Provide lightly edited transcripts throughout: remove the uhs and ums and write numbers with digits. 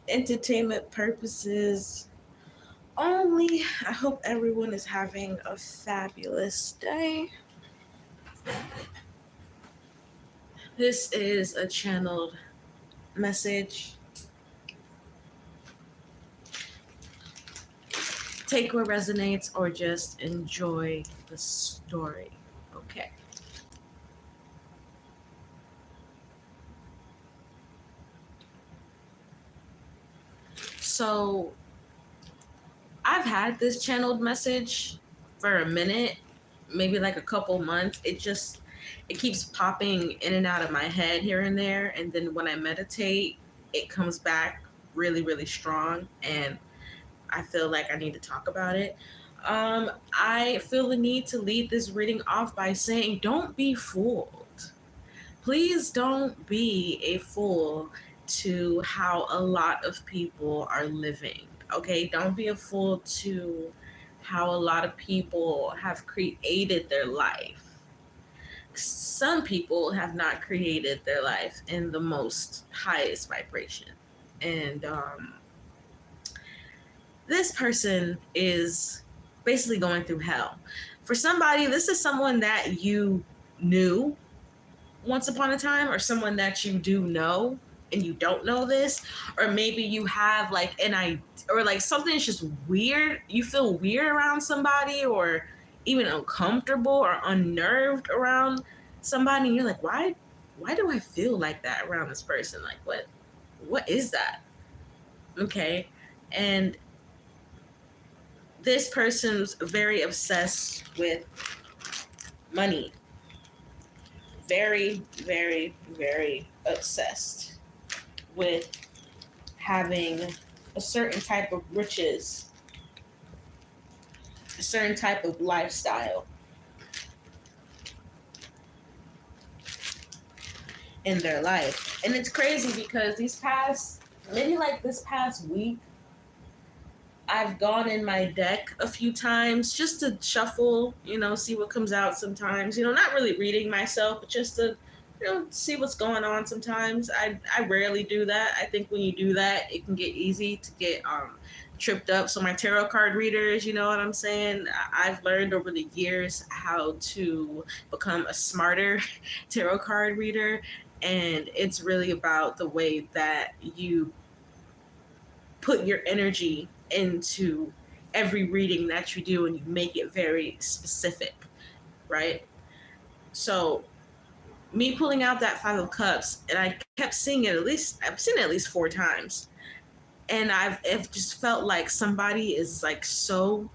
entertainment purposes only. I hope everyone is having a fabulous day. This is a channeled message. Take what resonates or just enjoy the story. Okay. So I've had this channeled message for a minute, maybe like a couple months. It keeps popping in and out of my head here and there. And then when I meditate, it comes back really, really strong. And I feel like I need to talk about it. I feel the need to lead this reading off by saying, don't be fooled. Please don't be a fool to how a lot of people are living. Okay, don't be a fool to how a lot of people have created their life. Some people have not created their life in the most highest vibration. And this person is basically going through hell. For somebody, this is someone that you knew once upon a time, or someone that you do know and you don't know this, or maybe you have like an idea, or like something's just weird. You feel weird around somebody, or even uncomfortable or unnerved around somebody, and you're like, why do I feel like that around this person? Like, what is that? Okay. And this person's very obsessed with money. Very, very, very obsessed with having a certain type of riches, a certain type of lifestyle in their life. And it's crazy because this past week, I've gone in my deck a few times just to shuffle, see what comes out sometimes. Not really reading myself, but just to, see what's going on sometimes. I rarely do that. I think when you do that, it can get easy to get tripped up. So my tarot card readers, you know what I'm saying? I've learned over the years how to become a smarter tarot card reader. And it's really about the way that you put your energy into every reading that you do, and you make it very specific, right? So me pulling out that Five of Cups, and I kept seeing it I've seen it at least 4 times. And I've just felt like somebody is like so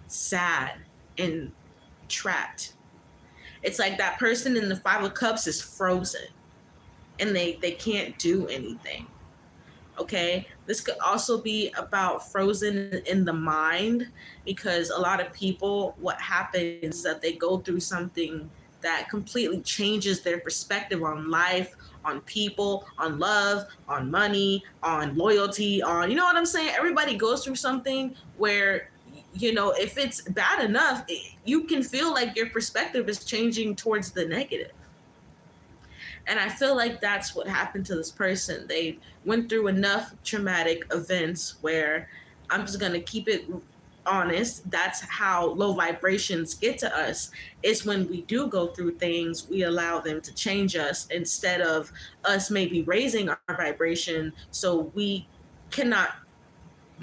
sad and trapped. It's like that person in the Five of Cups is frozen and they can't do anything. Okay, this could also be about frozen in the mind, because a lot of people, what happens is that they go through something that completely changes their perspective on life, on people, on love, on money, on loyalty, on, you know what I'm saying? Everybody goes through something where, if it's bad enough, you can feel like your perspective is changing towards the negative. And I feel like that's what happened to this person. They went through enough traumatic events where, I'm just going to keep it honest, that's how low vibrations get to us. Is when we do go through things, we allow them to change us instead of us maybe raising our vibration, so we cannot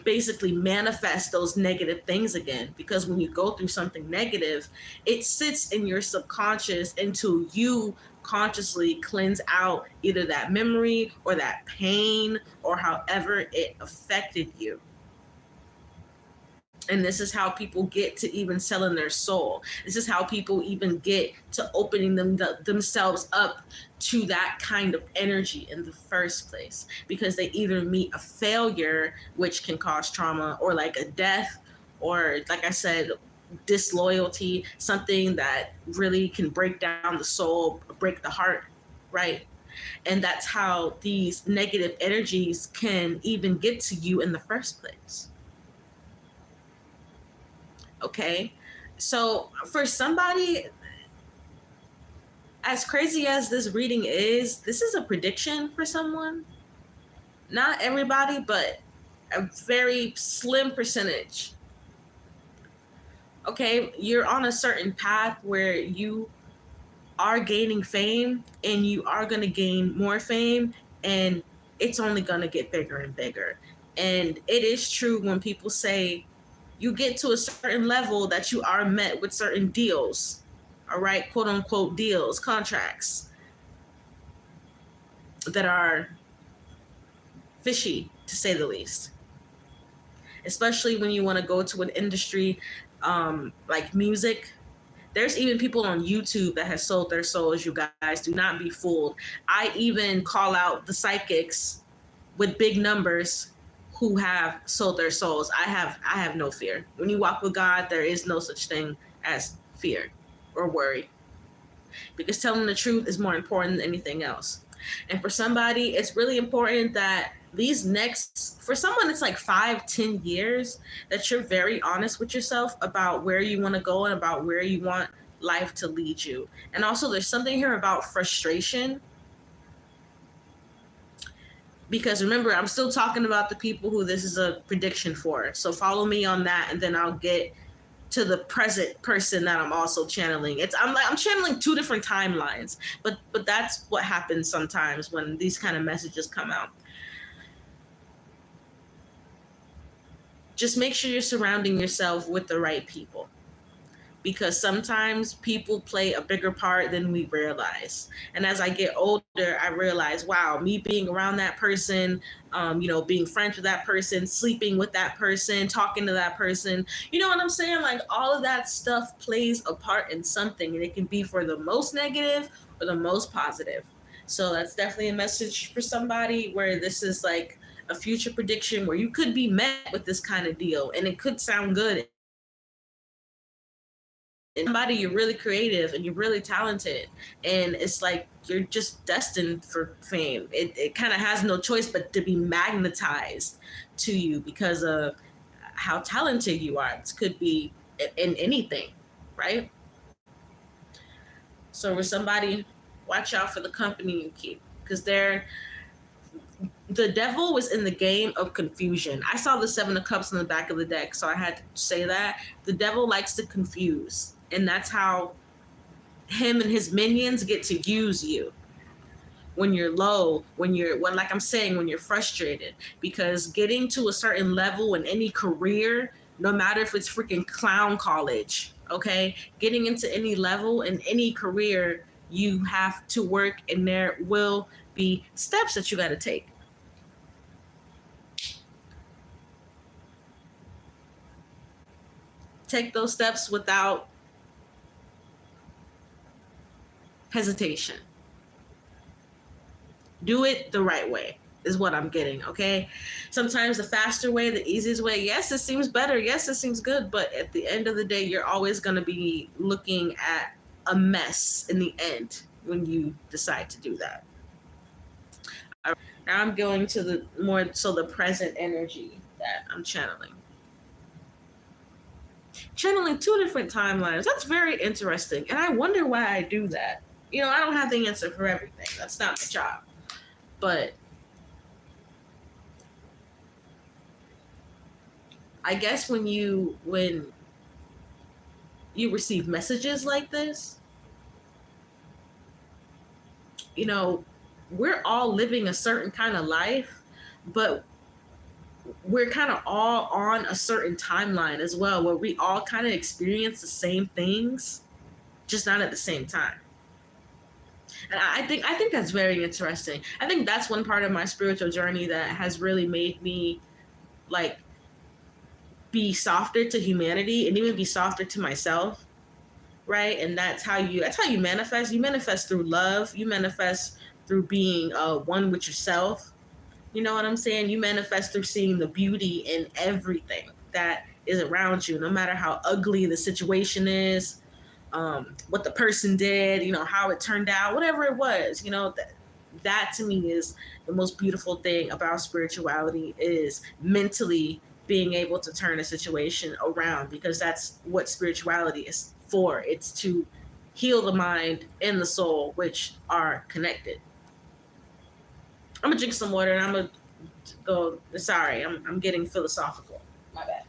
basically manifest those negative things again. Because when you go through something negative, it sits in your subconscious until you consciously cleanse out either that memory or that pain or however it affected you. And this is how people get to even selling their soul. This is how people even get to opening themselves up to that kind of energy in the first place, because they either meet a failure, which can cause trauma, or like a death, or like I said, disloyalty, something that really can break down the soul, break the heart, right? And that's how these negative energies can even get to you in the first place. Okay, so for somebody, as crazy as this reading is, this is a prediction for someone. Not everybody, but a very slim percentage. Okay, you're on a certain path where you are gaining fame and you are going to gain more fame, and it's only going to get bigger and bigger. And it is true when people say you get to a certain level that you are met with certain deals, all right, quote unquote deals, contracts that are fishy to say the least, especially when you want to go to an industry like music. There's even people on YouTube that has sold their souls. You guys, do not be fooled. I even call out the psychics with big numbers who have sold their souls. I have no fear. When you walk with God, there is no such thing as fear or worry, because telling the truth is more important than anything else. And for somebody, it's really important that these next, for someone it's like 5-10 years, that you're very honest with yourself about where you want to go and about where you want life to lead you. And also there's something here about frustration, because remember, I'm still talking about the people who this is a prediction for. So follow me on that, and then I'll get to the present person that I'm also channeling. I'm channeling two different timelines, but that's what happens sometimes when these kind of messages come out. Just make sure you're surrounding yourself with the right people, because sometimes people play a bigger part than we realize. And as I get older, I realize, wow, me being around that person, being friends with that person, sleeping with that person, talking to that person, you know what I'm saying? Like, all of that stuff plays a part in something, and it can be for the most negative or the most positive. So that's definitely a message for somebody where this is like a future prediction where you could be met with this kind of deal, and it could sound good. Somebody, you're really creative and you're really talented, and it's like you're just destined for fame. It kind of has no choice but to be magnetized to you because of how talented you are. This could be in anything, right? So with somebody, watch out for the company you keep, because the devil was in the game of confusion. I saw the 7 of Cups in the back of the deck, so I had to say that. The devil likes to confuse, and that's how him and his minions get to use you when you're low, like I'm saying, when you're frustrated. Because getting to a certain level in any career, no matter if it's freaking clown college, okay, getting into any level in any career, you have to work, and there will be steps that you got to take. Take those steps without hesitation. Do it the right way is what I'm getting, okay? Sometimes the faster way, the easiest way, yes, it seems better. Yes, it seems good. But at the end of the day, you're always going to be looking at a mess in the end when you decide to do that. All right, now I'm going to the present energy that I'm channeling. Channeling two different timelines. That's very interesting. And I wonder why I do that. I don't have the answer for everything. That's not my job. But I guess when you receive messages like this, we're all living a certain kind of life, but we're kind of all on a certain timeline as well, where we all kind of experience the same things, just not at the same time. And I think that's very interesting. I think that's one part of my spiritual journey that has really made me like be softer to humanity and even be softer to myself, right? And that's how you manifest. You manifest through love. You manifest through being one with yourself. You know what I'm saying? You manifest through seeing the beauty in everything that is around you, no matter how ugly the situation is, what the person did, how it turned out, whatever it was. That to me is the most beautiful thing about spirituality, is mentally being able to turn a situation around, because that's what spirituality is for. It's to heal the mind and the soul, which are connected. I'm gonna drink some water, and I'm gonna go. Sorry, I'm getting philosophical. My bad.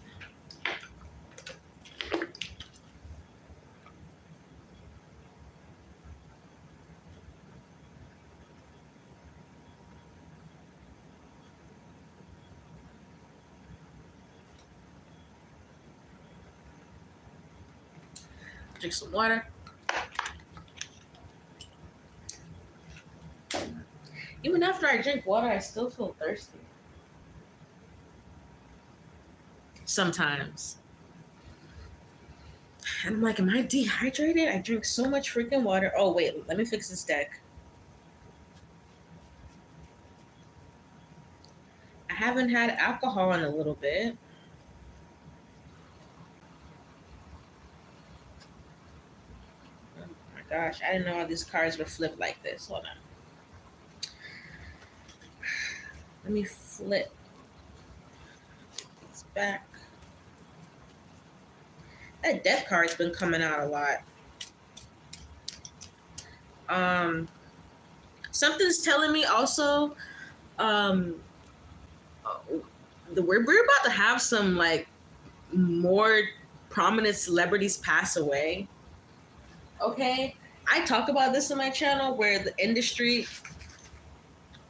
Drink some water. Even after I drink water, I still feel thirsty. Sometimes. And I'm like, am I dehydrated? I drink so much freaking water. Oh, wait, let me fix this deck. I haven't had alcohol in a little bit. Oh my gosh, I didn't know all these cards were flipped like this. Hold on. Let me flip this back. That death card's been coming out a lot. Something's telling me also, we're about to have some like more prominent celebrities pass away. Okay, I talk about this in my channel where the industry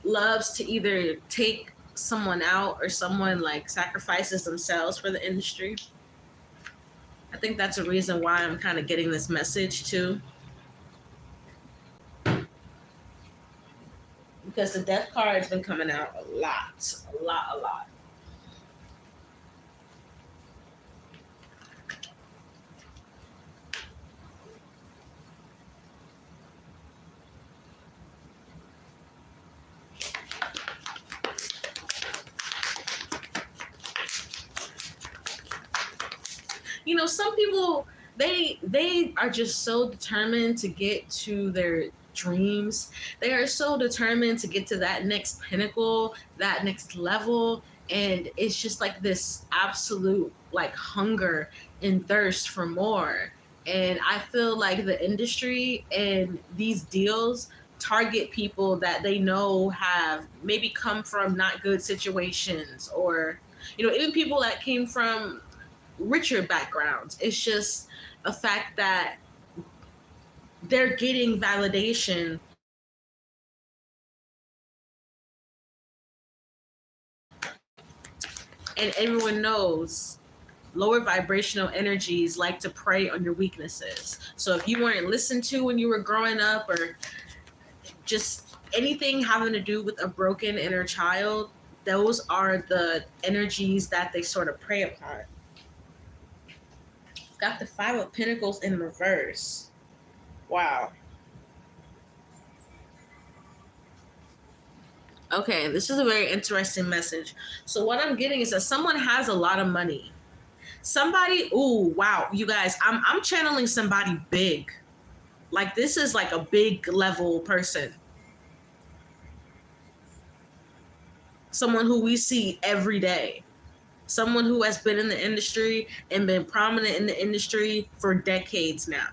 loves to either take someone out or someone like sacrifices themselves for the industry. I think that's a reason why I'm kind of getting this message too. Because the death card has been coming out a lot. You know, some people, they are just so determined to get to their dreams. They are so determined to get to that next pinnacle, that next level, and it's just like this absolute like hunger and thirst for more. And I feel like the industry and these deals target people that they know have maybe come from not good situations, or you know, even people that came from richer backgrounds. It's just a fact that they're getting validation. And everyone knows lower vibrational energies like to prey on your weaknesses. So if you weren't listened to when you were growing up, or just anything having to do with a broken inner child, those are the energies that they sort of prey upon. Got the Five of Pentacles in reverse. Wow. Okay, this is a very interesting message. So what I'm getting is that someone has a lot of money. Somebody, ooh, wow, you guys, I'm channeling somebody big. Like this is like a big level person. Someone who we see every day. Someone who has been in the industry and been prominent in the industry for decades now.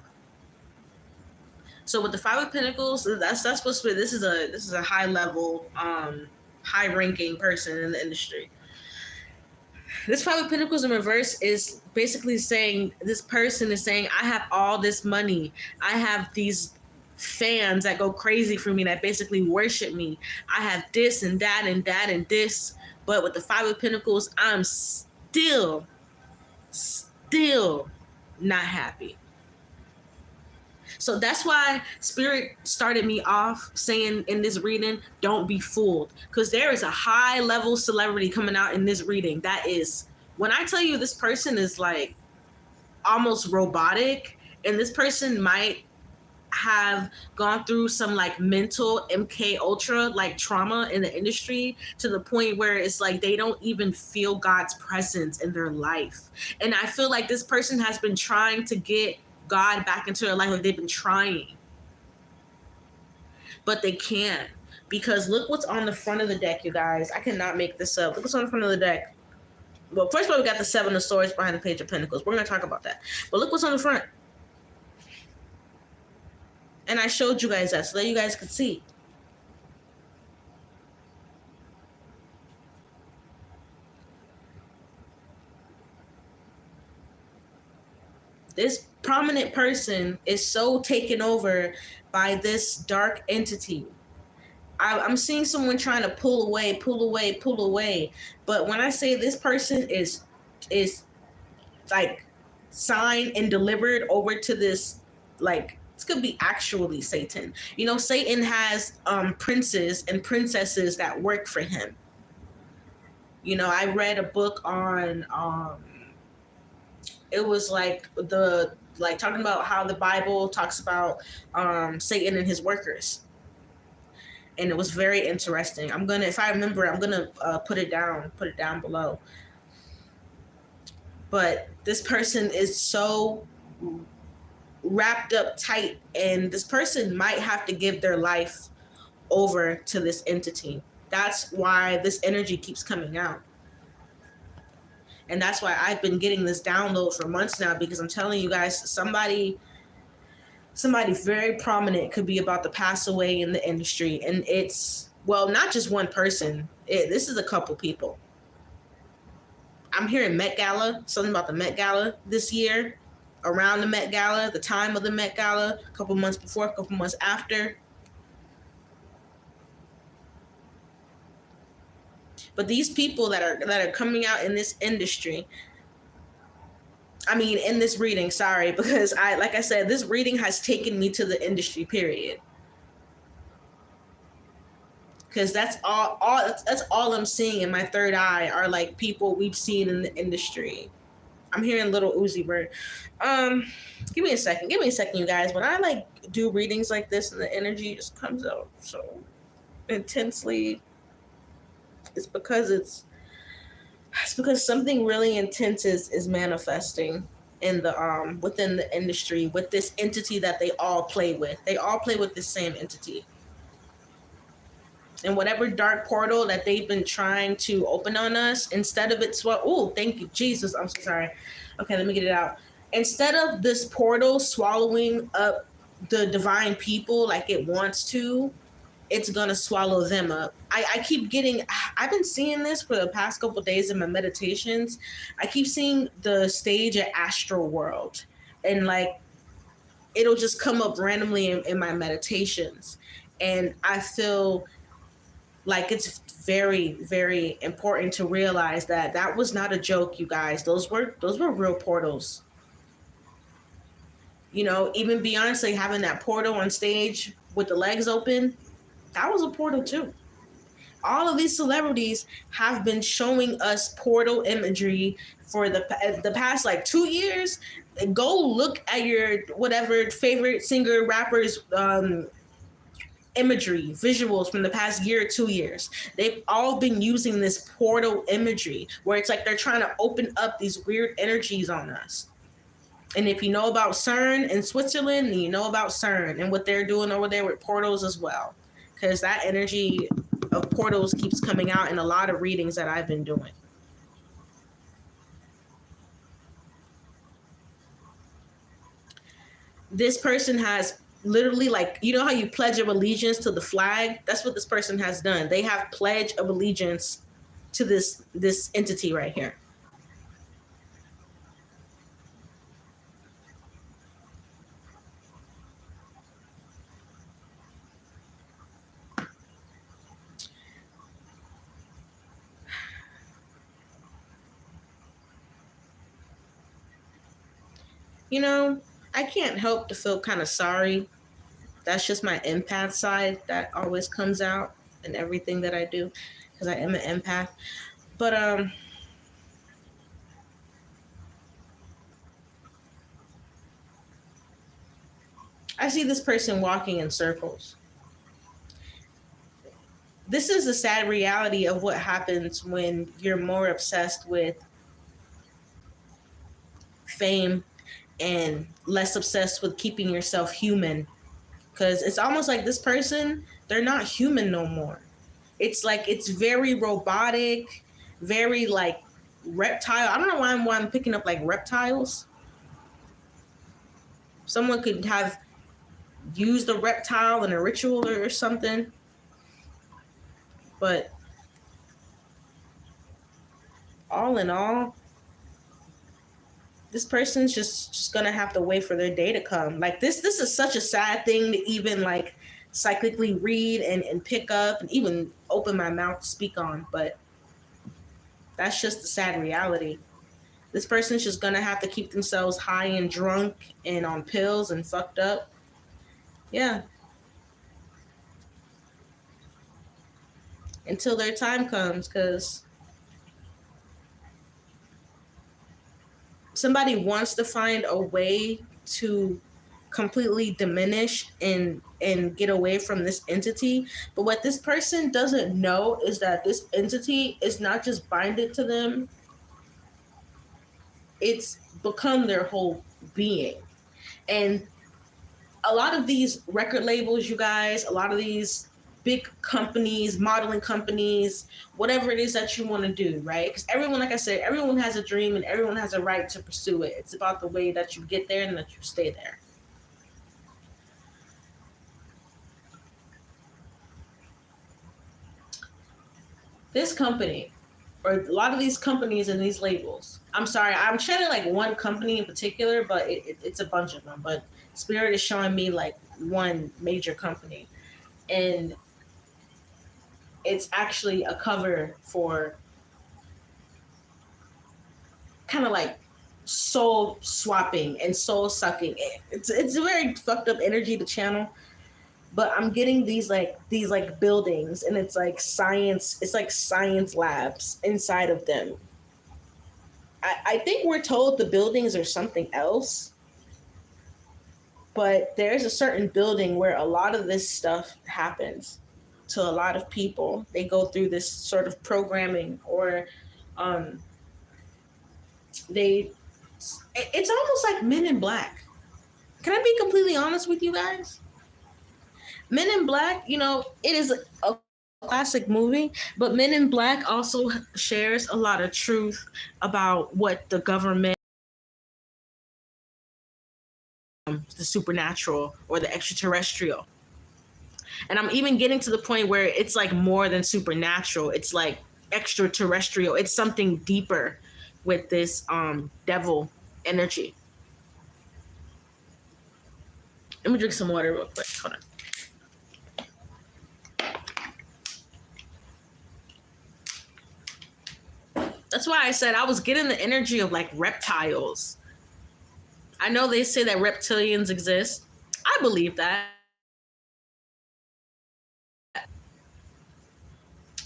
So with the Five of Pentacles, that's supposed to be, this is a high level, high ranking person in the industry. This Five of Pentacles in reverse is basically saying, this person is saying, I have all this money. I have these fans that go crazy for me, that basically worship me. I have this and that and that and this. But with the Five of Pentacles, I'm still not happy. So that's why Spirit started me off saying in this reading, don't be fooled. Because there is a high level celebrity coming out in this reading. That is, when I tell you this person is like almost robotic, and this person might have gone through some like mental MK Ultra like trauma in the industry, to the point where it's like they don't even feel God's presence in their life. And I feel like this person has been trying to get God back into their life. Like they've been trying, but they can't, because look what's on the front of the deck, you guys. I cannot make this up. Look what's on the front of the deck. Well, first of all, we got the Seven of Swords behind the Page of Pentacles. We're going to talk about that. But look what's on the front. And I showed you guys that so that you guys could see. This prominent person is so taken over by this dark entity. I'm seeing someone trying to pull away, pull away, pull away. But when I say this person is like signed and delivered over to this, like, this could be actually Satan. You know, Satan has princes and princesses that work for him. You know, I read a book on it was like the like talking about how the Bible talks about Satan and his workers, and it was very interesting. I'm gonna, if I remember, I'm gonna put it down below. But this person is so wrapped up tight, and this person might have to give their life over to this entity. That's why this energy keeps coming out. And that's why I've been getting this download for months now, because I'm telling you guys, somebody very prominent could be about to pass away in the industry. And it's, well, not just one person. This is a couple people. I'm hearing Met Gala, something about the Met Gala this year, around the Met Gala, the time of the Met Gala, a couple months before, a couple months after. But these people that are coming out in this industry, I mean, in this reading, sorry, because like I said, this reading has taken me to the industry, period. Because that's all I'm seeing in my third eye are like people we've seen in the industry. I'm hearing Little Uzi Vert. Give me a second, you guys. When I like do readings like this and the energy just comes out so intensely, it's because something really intense is manifesting in the within the industry with this entity that they all play with. They all play with the same entity. And whatever dark portal that they've been trying to open on us, instead of it thank you, Jesus, I'm so sorry. Okay, let me get it out. Instead of this portal swallowing up the divine people like it wants to, it's gonna swallow them up. I've been seeing this for the past couple of days in my meditations. I keep seeing the stage at Astral World, and like it'll just come up randomly in my meditations. And I feel like it's very, very important to realize that that was not a joke, you guys. Those were real portals. You know, even Beyonce having that portal on stage with the legs open, that was a portal too. All of these celebrities have been showing us portal imagery for the past like 2 years. Go look at your whatever favorite singer, rappers, imagery, visuals from the past year or 2 years. They've all been using this portal imagery where it's like they're trying to open up these weird energies on us. And if you know about CERN in Switzerland, then you know about CERN and what they're doing over there with portals as well. Because that energy of portals keeps coming out in a lot of readings that I've been doing. This person has literally, like, you know how you pledge of allegiance to the flag? That's what this person has done. They have pledge of allegiance to this entity right here. You know, I can't help to feel kind of sorry. That's just my empath side that always comes out in everything that I do, because I am an empath. But I see this person walking in circles. This is the sad reality of what happens when you're more obsessed with fame and less obsessed with keeping yourself human. Because it's almost like this person, they're not human no more. It's like it's very robotic, very like reptile. I don't know why I'm picking up like reptiles. Someone could have used a reptile in a ritual or something. But all in all, This person's just gonna have to wait for their day to come. Like this is such a sad thing to even like cyclically read and pick up and even open my mouth to speak on, but that's just the sad reality. This person's just gonna have to keep themselves high and drunk and on pills and fucked up. Yeah. Until their time comes, because somebody wants to find a way to completely diminish and get away from this entity. But what this person doesn't know is that this entity is not just binded to them, it's become their whole being. And a lot of these record labels, you guys, a lot of these big companies, modeling companies, whatever it is that you want to do, right? Because everyone, like I said, everyone has a dream and everyone has a right to pursue it. It's about the way that you get there and that you stay there. This company, or a lot of these companies and these labels, I'm sorry, I'm channeling like one company in particular, but it's a bunch of them. But Spirit is showing me like one major company. And it's actually a cover for kind of like soul swapping and soul sucking. It's a very fucked up energy to channel. But I'm getting these buildings, and it's like science. It's like science labs inside of them. I think we're told the buildings are something else, but there's a certain building where a lot of this stuff happens to a lot of people. They go through this sort of programming, or it's almost like Men in Black. Can I be completely honest with you guys? Men in Black, you know, it is a classic movie, but Men in Black also shares a lot of truth about what the government, the supernatural or the extraterrestrial. And I'm even getting to the point where it's like more than supernatural. It's like extraterrestrial. It's something deeper with this devil energy. Let me drink some water real quick. Hold on. That's why I said I was getting the energy of like reptiles. I know they say that reptilians exist. I believe that.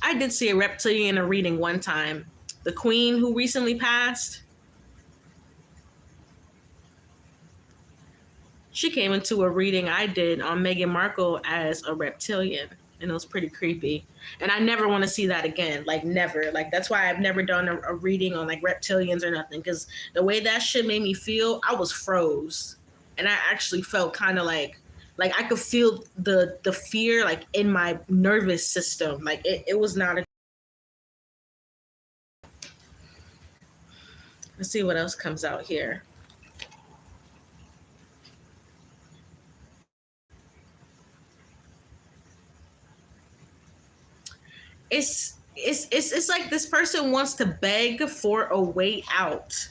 I did see a reptilian in a reading one time. The queen who recently passed, she came into a reading I did on Meghan Markle as a reptilian, and it was pretty creepy. And I never want to see that again. Like never. Like that's why I've never done a reading on like reptilians or nothing, because the way that shit made me feel, I was froze. And I actually felt kind of like I could feel the fear like in my nervous system. Like it was not a. Let's see what else comes out here. It's like this person wants to beg for a way out.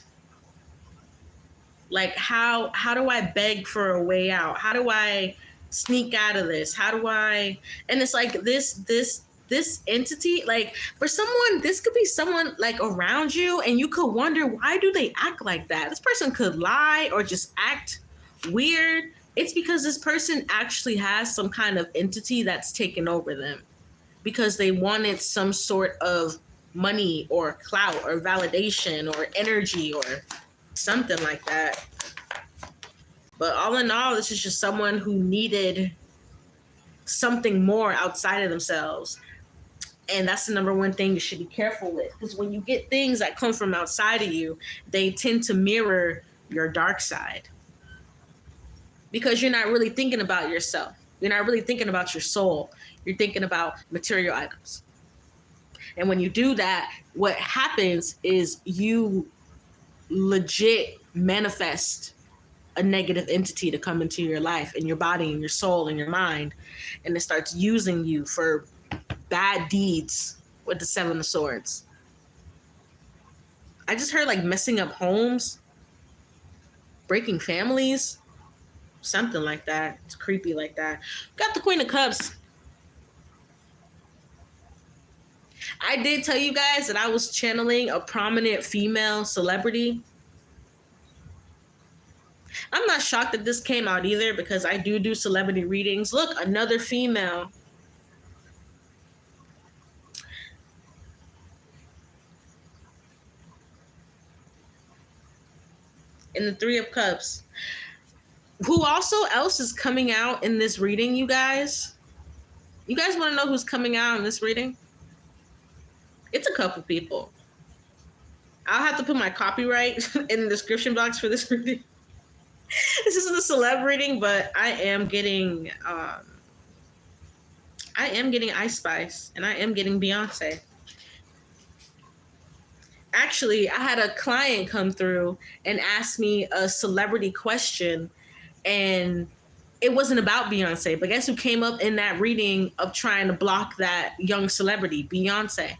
Like how do I beg for a way out? How do I sneak out of this? How do I? And it's like this entity, like for someone, this could be someone like around you, and you could wonder, why do they act like that? This person could lie or just act weird. It's because this person actually has some kind of entity that's taken over them, because they wanted some sort of money or clout or validation or energy or something like that. But all in all, this is just someone who needed something more outside of themselves. And that's the number one thing you should be careful with. Because when you get things that come from outside of you, they tend to mirror your dark side. Because you're not really thinking about yourself. You're not really thinking about your soul. You're thinking about material items. And when you do that, what happens is you legit manifest a negative entity to come into your life and your body and your soul and your mind. And it starts using you for bad deeds with the Seven of Swords. I just heard like messing up homes. breaking families, something like that. It's creepy like that. Got the Queen of Cups. I did tell you guys that I was channeling a prominent female celebrity. I'm not shocked that this came out either, because I do celebrity readings. Look, another female. In the Three of Cups. Who also else is coming out in this reading, you guys? You guys want to know who's coming out in this reading? It's a couple people. I'll have to put my copyright in the description box for this reading. This isn't a celeb reading, but I am getting Ice Spice, and I am getting Beyonce. Actually, I had a client come through and ask me a celebrity question, and it wasn't about Beyonce, but guess who came up in that reading of trying to block that young celebrity? Beyonce.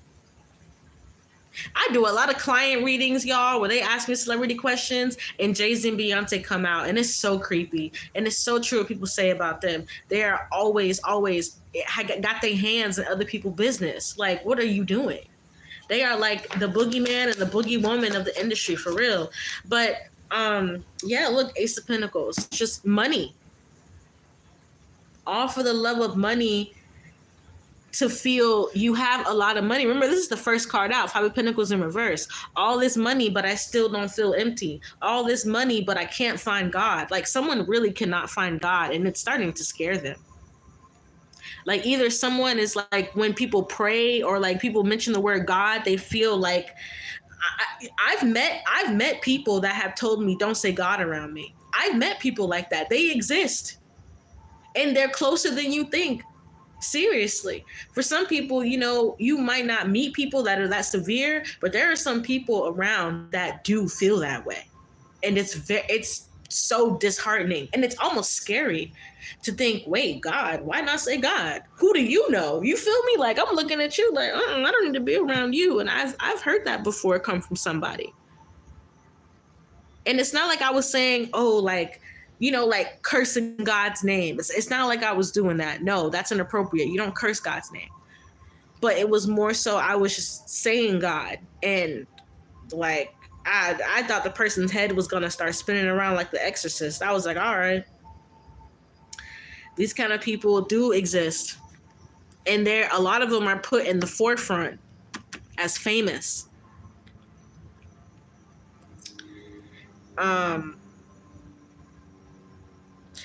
I do a lot of client readings, y'all, where they ask me celebrity questions and Jay-Z and Beyonce come out, and it's so creepy. And it's so true what people say about them. They are always got their hands in other people's business. Like, what are you doing? They are like the boogeyman and the boogie woman of the industry, for real. But yeah, look, Ace of Pentacles, just money. All for the love of money, to feel you have a lot of money. Remember, this is the first card out, Five of Pentacles in reverse. All this money, but I still don't feel empty. All this money, but I can't find God. Like, someone really cannot find God, and it's starting to scare them. Like, either someone is like, when people pray or like people mention the word God, they feel like, I've met people that have told me, don't say God around me. I've met people like that. They exist, and they're closer than you think. Seriously. For some people, you know, you might not meet people that are that severe, but there are some people around that do feel that way. And it's so disheartening, and it's almost scary to think, wait, God, why not say God? Who do you know? You feel me? Like, I'm looking at you like, I don't need to be around you. And I've heard that before come from somebody. And it's not like I was saying, oh, like, you know, like cursing God's name. It's not like I was doing that. No, that's inappropriate. You don't curse God's name. But it was more so I was just saying God. And like, I thought the person's head was going to start spinning around like The Exorcist. I was like, all right. These kind of people do exist. And a lot of them are put in the forefront as famous.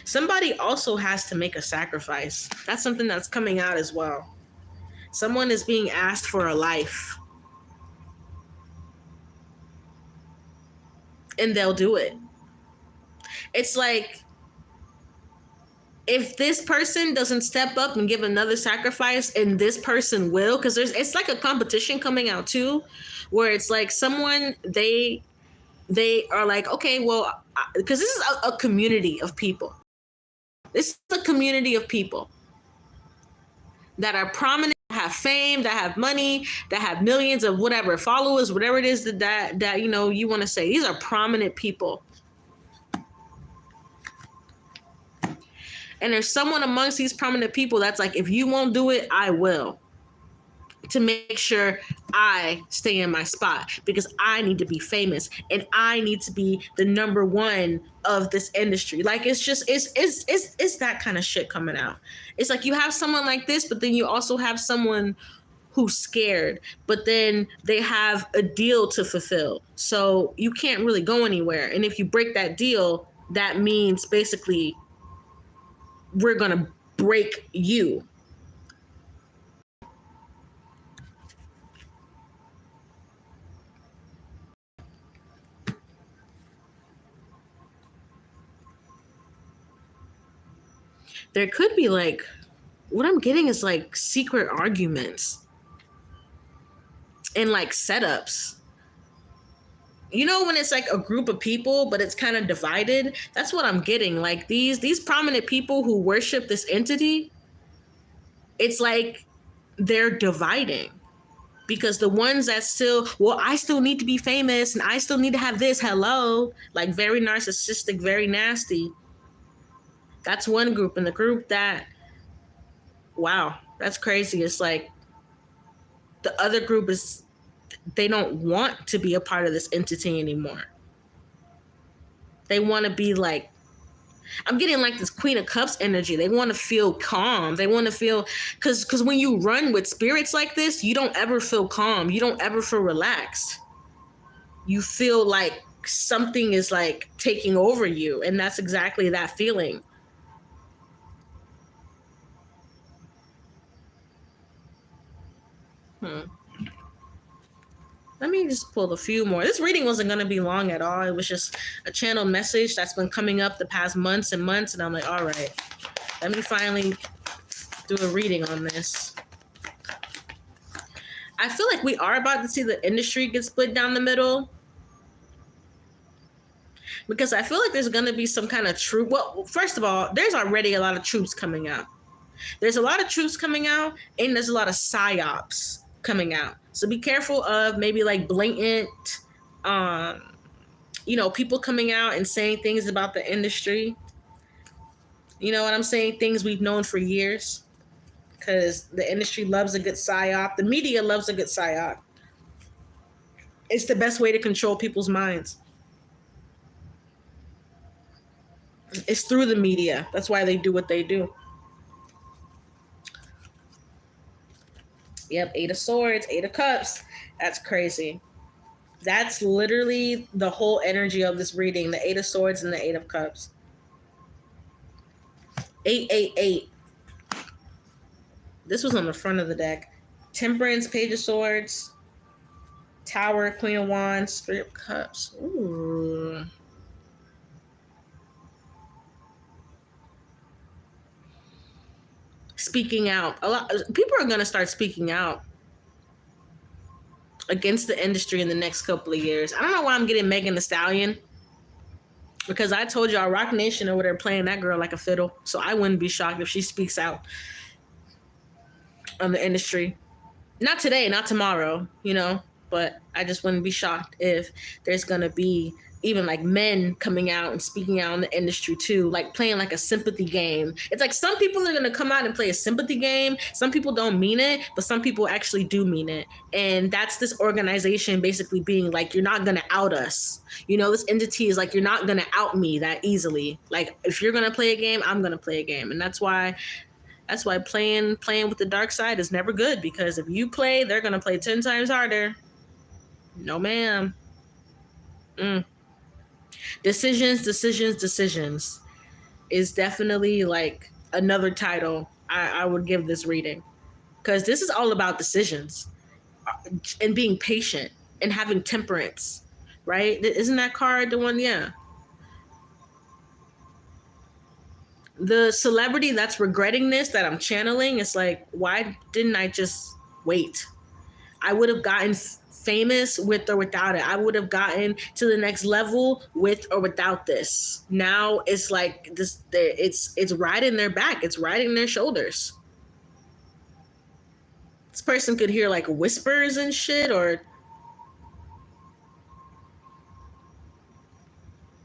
Somebody also has to make a sacrifice. That's something that's coming out as well. Someone is being asked for a life. And they'll do it. It's like, if this person doesn't step up and give another sacrifice, and this person will, because it's like a competition coming out too, where it's like someone, they are like, okay, well, because this is a community of people. This is a community of people that are prominent, that have fame, that have money, that have millions of whatever followers, whatever it is that you know you want to say. These are prominent people. And there's someone amongst these prominent people that's like, if you won't do it, I will. To make sure I stay in my spot, because I need to be famous and I need to be the number one of this industry. Like, it's just, it's that kind of shit coming out. It's like you have someone like this, but then you also have someone who's scared, but then they have a deal to fulfill. So you can't really go anywhere. And if you break that deal, that means basically we're going to break you. There could be like, what I'm getting is like secret arguments and like setups. You know, when it's like a group of people, but it's kind of divided. That's what I'm getting. Like these prominent people who worship this entity, it's like they're dividing. Because the ones that still, well, I still need to be famous and I still need to have this, hello, like very narcissistic, very nasty. That's one group. And the group that, wow, that's crazy. It's like the other group is, they don't want to be a part of this entity anymore. They want to be like, I'm getting like this Queen of Cups energy. They want to feel calm. They want to feel, because when you run with spirits like this, you don't ever feel calm. You don't ever feel relaxed. You feel like something is like taking over you. And that's exactly that feeling. Let me just pull a few more. This reading wasn't going to be long at all. It was just a channel message that's been coming up the past months and months. And I'm like, all right, let me finally do a reading on this. I feel like we are about to see the industry get split down the middle. Because I feel like there's going to be some kind of troop. Well, first of all, there's already a lot of troops coming out. There's a lot of troops coming out, and there's a lot of psyops coming out. So be careful of maybe like blatant, people coming out and saying things about the industry. You know what I'm saying? Things we've known for years. Because the industry loves a good psyop. The media loves a good psyop. It's the best way to control people's minds. It's through the media. That's why they do what they do. Yep, 8 of Swords, 8 of Cups. That's crazy. That's literally the whole energy of this reading, the 8 of Swords and the 8 of Cups. 888. This was on the front of the deck. Temperance, Page of Swords, Tower, Queen of Wands, Three of Cups. Ooh. Speaking out. A lot people are going to start speaking out against the industry in the next couple of years. I don't know why I'm getting Megan Thee Stallion, because I told y'all Rock Nation over there playing that girl like a fiddle. So I wouldn't be shocked if she speaks out on the industry. Not today, not tomorrow, but I just wouldn't be shocked if there's going to be even like men coming out and speaking out in the industry too, like playing like a sympathy game. It's like some people are going to come out and play a sympathy game. Some people don't mean it, but some people actually do mean it. And that's this organization basically being like, you're not going to out us. This entity is like, you're not going to out me that easily. Like if you're going to play a game, I'm going to play a game. And that's why playing with the dark side is never good, because if you play, they're going to play 10 times harder. No, ma'am. Decisions is definitely like another title I would give this reading, because this is all about decisions and being patient and having temperance, right? Isn't that card the one? Yeah. The celebrity that's regretting this, that I'm channeling, it's like, why didn't I just wait? I would have gotten famous with or without it. I would have gotten to the next level with or without this. Now it's like this. It's riding their back. It's riding their shoulders. This person could hear like whispers and shit, or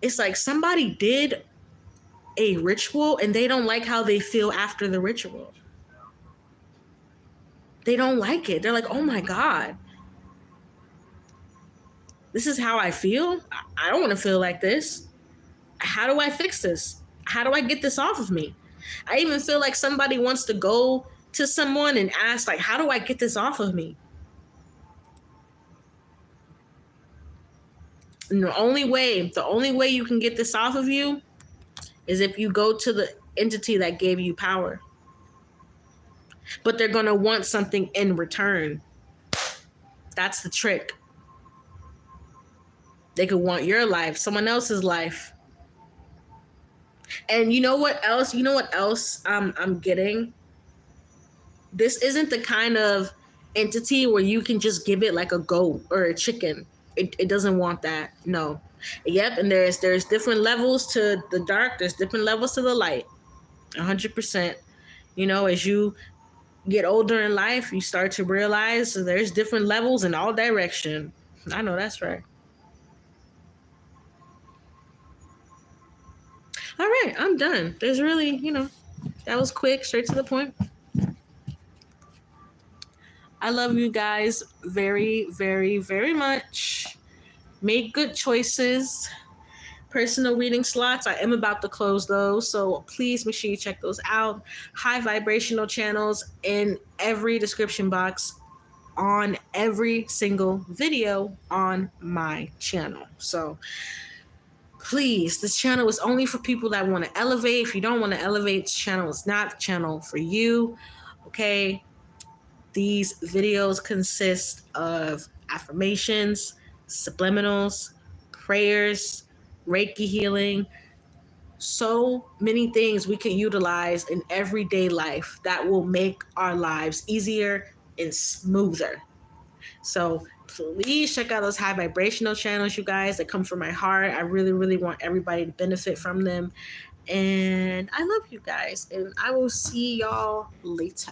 it's like somebody did a ritual and they don't like how they feel after the ritual. They don't like it. They're like, oh my God, this is how I feel. I don't want to feel like this. How do I fix this? How do I get this off of me? I even feel like somebody wants to go to someone and ask, like, how do I get this off of me? And the only way you can get this off of you is if you go to the entity that gave you power. But they're going to want something in return. That's the trick. They could want your life, someone else's life. And you know what else? I'm getting? This isn't the kind of entity where you can just give it like a goat or a chicken. It doesn't want that. No. Yep, and there's different levels to the dark. There's different levels to the light. 100%. As you get older in life, you start to realize there's different levels in all direction. I know that's right. All right, I'm done. There's really, that was quick, straight to the point. I love you guys very, very, very much. Make good choices. Personal reading slots, I am about to close those, so please make sure you check those out. High vibrational channels in every description box on every single video on my channel. So please, this channel is only for people that want to elevate. If you don't want to elevate, this channel is not the channel for you. Okay? These videos consist of affirmations, subliminals, prayers, Reiki healing, so many things we can utilize in everyday life that will make our lives easier and smoother. So please check out those high vibrational channels, you guys, that come from my heart. I really, really want everybody to benefit from them. And I love you guys. And I will see y'all later.